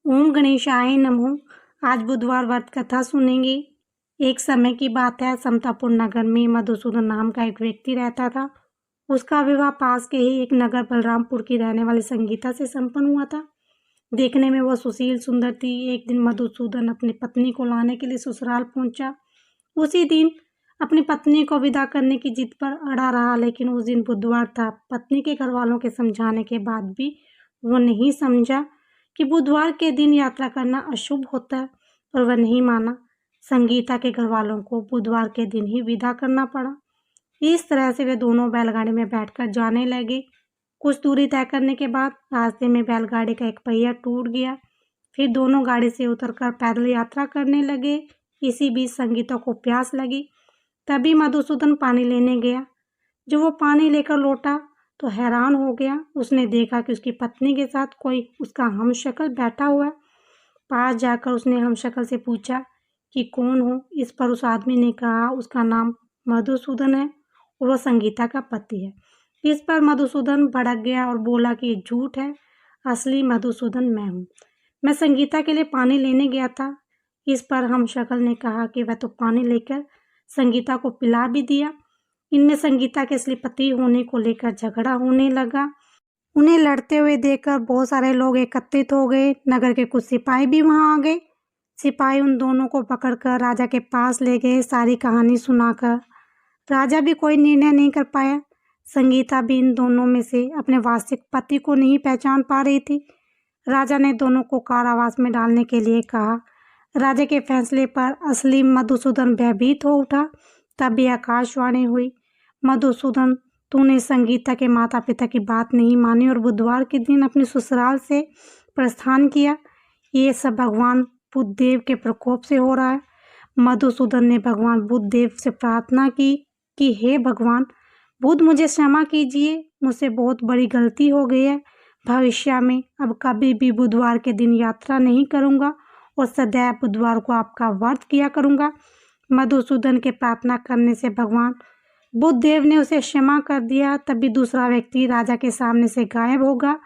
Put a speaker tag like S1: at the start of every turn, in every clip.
S1: ओम गणेशाय नमः। आज बुधवार व्रत कथा सुनेंगे। एक समय की बात है, समतापुर नगर में मधुसूदन नाम का एक व्यक्ति रहता था। उसका विवाह पास के ही एक नगर बलरामपुर की रहने वाली संगीता से संपन्न हुआ था। देखने में वह सुशील सुंदर थी। एक दिन मधुसूदन अपनी पत्नी को लाने के लिए ससुराल पहुंचा। उसी दिन अपनी पत्नी को विदा करने की जिद पर अड़ा रहा, लेकिन उस दिन बुधवार था। पत्नी के घर वालों के समझाने के बाद भी वो नहीं समझा कि बुधवार के दिन यात्रा करना अशुभ होता है, और वह नहीं माना। संगीता के घर वालों को बुधवार के दिन ही विदा करना पड़ा। इस तरह से वे दोनों बैलगाड़ी में बैठकर जाने लगे। कुछ दूरी तय करने के बाद रास्ते में बैलगाड़ी का एक पहिया टूट गया। फिर दोनों गाड़ी से उतरकर पैदल यात्रा करने लगे। इसी बीच संगीता को प्यास लगी। तभी मधुसूदन पानी लेने गया। जब वो पानी लेकर लौटा तो हैरान हो गया। उसने देखा कि उसकी पत्नी के साथ कोई उसका हमशक्ल बैठा हुआ है। पास जाकर उसने हमशक्ल से पूछा कि कौन हो। इस पर उस आदमी ने कहा उसका नाम मधुसूदन है और वह संगीता का पति है। इस पर मधुसूदन भड़क गया और बोला कि ये झूठ है, असली मधुसूदन मैं हूँ। मैं संगीता के लिए पानी लेने गया था। इस पर हमशक्ल ने कहा कि वह तो पानी लेकर संगीता को पिला भी दिया। इनमें संगीता के असली पति होने को लेकर झगड़ा होने लगा। उन्हें लड़ते हुए देखकर बहुत सारे लोग एकत्रित हो गए। नगर के कुछ सिपाही भी वहां आ गए। सिपाही उन दोनों को पकड़कर राजा के पास ले गए। सारी कहानी सुनाकर राजा भी कोई निर्णय नहीं कर पाया। संगीता भी इन दोनों में से अपने वास्तविक पति को नहीं पहचान पा रही थी। राजा ने दोनों को कारावास में डालने के लिए कहा। राजा के फैसले पर असली मधुसूदन भयभीत हो उठा। तभी आकाशवाणी हुई, मधुसूदन, तूने संगीता के माता पिता की बात नहीं मानी और बुधवार के दिन अपने ससुराल से प्रस्थान किया। ये सब भगवान बुद्धदेव के प्रकोप से हो रहा है। मधुसूदन ने भगवान बुद्धदेव से प्रार्थना की कि हे भगवान बुद्ध, मुझे क्षमा कीजिए, मुझसे बहुत बड़ी गलती हो गई है। भविष्य में अब कभी भी बुधवार के दिन यात्रा नहीं करूँगा और सदैव बुधवार को आपका व्रत किया करूँगा। मधुसूदन के प्रार्थना करने से भगवान बुद्धदेव ने उसे क्षमा कर दिया। तभी दूसरा व्यक्ति राजा के सामने से गायब होगा।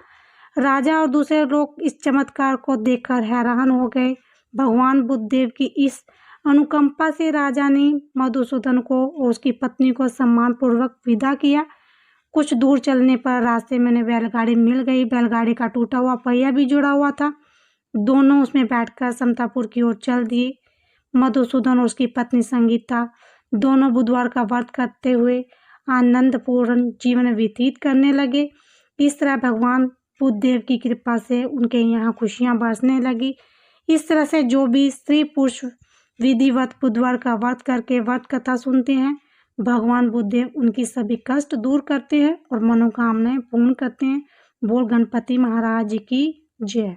S1: राजा और दूसरे लोग इस चमत्कार को देखकर हैरान हो गए। भगवान बुद्धदेव की इस अनुकंपा से राजा ने मधुसूदन को और उसकी पत्नी को सम्मानपूर्वक विदा किया। कुछ दूर चलने पर रास्ते में उन्हें बैलगाड़ी मिल गई। बैलगाड़ी का टूटा हुआ पहिया भी जुड़ा हुआ था। दोनों उसमें बैठकर समतापुर की ओर चल दिए। मधुसूदन और उसकी पत्नी संगीता दोनों बुधवार का व्रत करते हुए आनंदपूर्ण जीवन व्यतीत करने लगे। इस तरह भगवान बुद्धदेव की कृपा से उनके यहाँ खुशियाँ बरसने लगी। इस तरह से जो भी स्त्री पुरुष विधिवत बुधवार का व्रत करके व्रत कथा सुनते हैं, भगवान बुद्धदेव उनकी सभी कष्ट दूर करते हैं और मनोकामनाएं पूर्ण करते हैं। बोल गणपति महाराज की जय।